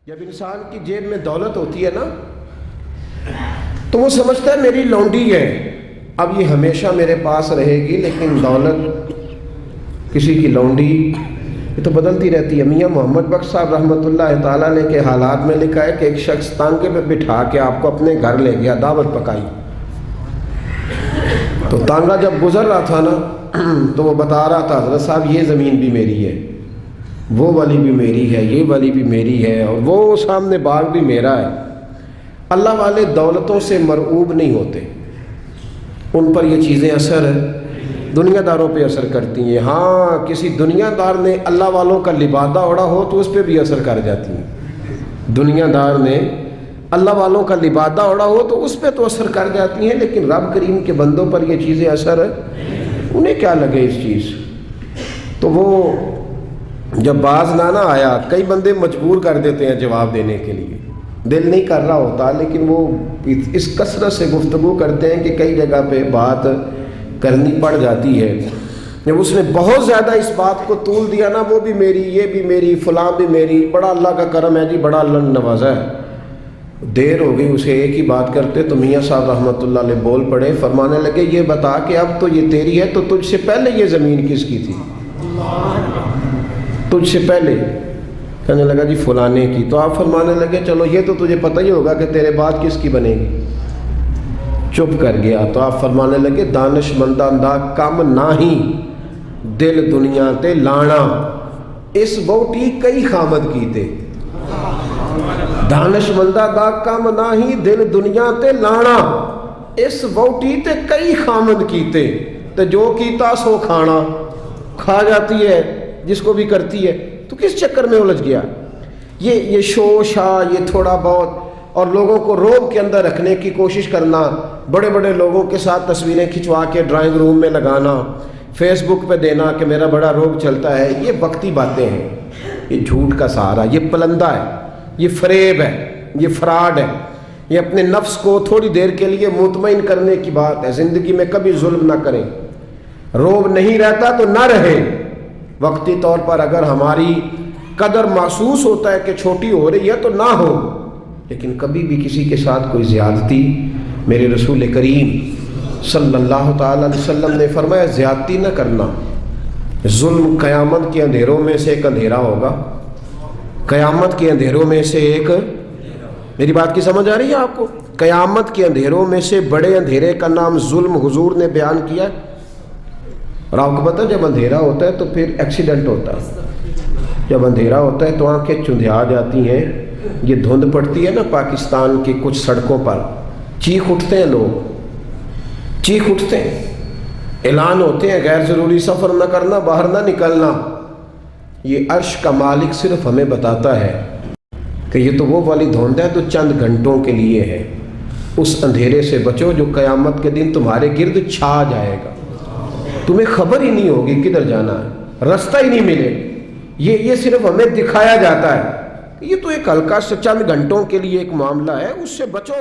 جب انسان کی جیب میں دولت ہوتی ہے نا تو وہ سمجھتا ہے میری لونڈی ہے، اب یہ ہمیشہ میرے پاس رہے گی، لیکن دولت کسی کی لونڈی یہ تو بدلتی رہتی ہے۔ میاں محمد بخش صاحب رحمۃ اللہ تعالیٰ نے کے حالات میں لکھا ہے کہ ایک شخص تانگے پہ بٹھا کے آپ کو اپنے گھر لے گیا، دعوت پکائی، تو تانگا جب گزر رہا تھا نا تو وہ بتا رہا تھا حضرت صاحب یہ زمین بھی میری ہے، وہ والی بھی میری ہے، یہ والی بھی میری ہے، اور وہ سامنے باغ بھی میرا ہے۔ اللہ والے دولتوں سے مرعوب نہیں ہوتے، ان پر یہ چیزیں اثر دنیا داروں پہ اثر کرتی ہیں۔ ہاں کسی دنیا دار نے اللہ والوں کا لبادہ اوڑا ہو تو اس پہ بھی اثر کر جاتی ہیں، دنیا دار نے اللہ والوں کا لبادہ اوڑا ہو تو اس پہ تو اثر کر جاتی ہیں، لیکن رب کریم کے بندوں پر یہ چیزیں اثر انہیں کیا لگے اس چیز۔ تو وہ جب باز نہ آیا، کئی بندے مجبور کر دیتے ہیں جواب دینے کے لیے، دل نہیں کر رہا ہوتا، لیکن وہ اس کثرت سے گفتگو کرتے ہیں کہ کئی جگہ پہ بات کرنی پڑ جاتی ہے۔ جب اس نے بہت زیادہ اس بات کو طول دیا نا، وہ بھی میری، یہ بھی میری، فلاں بھی میری، بڑا اللہ کا کرم ہے جی، بڑا اللہ نے نوازا ہے، دیر ہو گئی اسے ایک ہی بات کرتے تو میاں صاحب رحمۃ اللہ علیہ بول پڑے، فرمانے لگے یہ بتا کہ اب تو یہ تیری ہے، تو تجھ سے پہلے یہ زمین کس کی تھی؟ تجھ سے پہلے؟ کہنے لگا جی فلانے کی۔ تو آپ فرمانے لگے چلو یہ تو تجھے پتہ ہی ہوگا کہ تیرے بعد کس کی بنے گی۔ چپ کر گیا۔ تو آپ فرمانے لگے دانش منداں دا کم ناہی دل دنیا تے لانا، اس ووٹی کئی خامد کیتے۔ دانش منداں دا کم ناہی دل دنیا تے لانا، اس ووٹی تے کئی خامد کیتے۔ تو جو کیتا سو کھانا، کھا جاتی ہے جس کو بھی کرتی ہے، تو کس چکر میں الجھ گیا؟ یہ شو شا، یہ تھوڑا بہت، اور لوگوں کو روب کے اندر رکھنے کی کوشش کرنا، بڑے بڑے لوگوں کے ساتھ تصویریں کھنچوا کے ڈرائنگ روم میں لگانا، فیس بک پہ دینا کہ میرا بڑا روب چلتا ہے، یہ وقتی باتیں ہیں، یہ جھوٹ کا سہارا، یہ پلندہ ہے، یہ فریب ہے، یہ فراڈ ہے، یہ اپنے نفس کو تھوڑی دیر کے لیے مطمئن کرنے کی بات ہے۔ زندگی میں کبھی ظلم نہ کریں، روب نہیں رہتا تو نہ رہے۔ وقتی طور پر اگر ہماری قدر محسوس ہوتا ہے کہ چھوٹی ہو رہی ہے تو نہ ہو، لیکن کبھی بھی کسی کے ساتھ کوئی زیادتی، میرے رسول کریم صلی اللہ تعالی علیہ وسلم نے فرمایا زیادتی نہ کرنا۔ ظلم قیامت کے اندھیروں میں سے ایک اندھیرا ہوگا، قیامت کے اندھیروں میں سے ایک، میری بات کی سمجھ آ رہی ہے آپ کو؟ قیامت کے اندھیروں میں سے بڑے اندھیرے کا نام ظلم حضور نے بیان کیا۔ اور آپ کو پتہ جب اندھیرا ہوتا ہے تو پھر ایکسیڈنٹ ہوتا ہے، جب اندھیرا ہوتا ہے تو آنکھیں چندھیا جاتی ہیں، یہ دھند پڑتی ہے نا پاکستان کی کچھ سڑکوں پر، چیخ اٹھتے ہیں لوگ، چیخ اٹھتے ہیں، اعلان ہوتے ہیں غیر ضروری سفر نہ کرنا، باہر نہ نکلنا۔ یہ عرش کا مالک صرف ہمیں بتاتا ہے کہ یہ تو وہ والی دھند ہے تو چند گھنٹوں کے لیے ہے، اس اندھیرے سے بچو جو قیامت کے دن تمہارے گرد چھا جائے گا، تمہیں خبر ہی نہیں ہوگی کدھر جانا ہے، راستہ ہی نہیں ملے۔ یہ صرف ہمیں دکھایا جاتا ہے، یہ تو ایک ہلکا سے چند گھنٹوں کے لیے ایک معاملہ ہے، اس سے بچو۔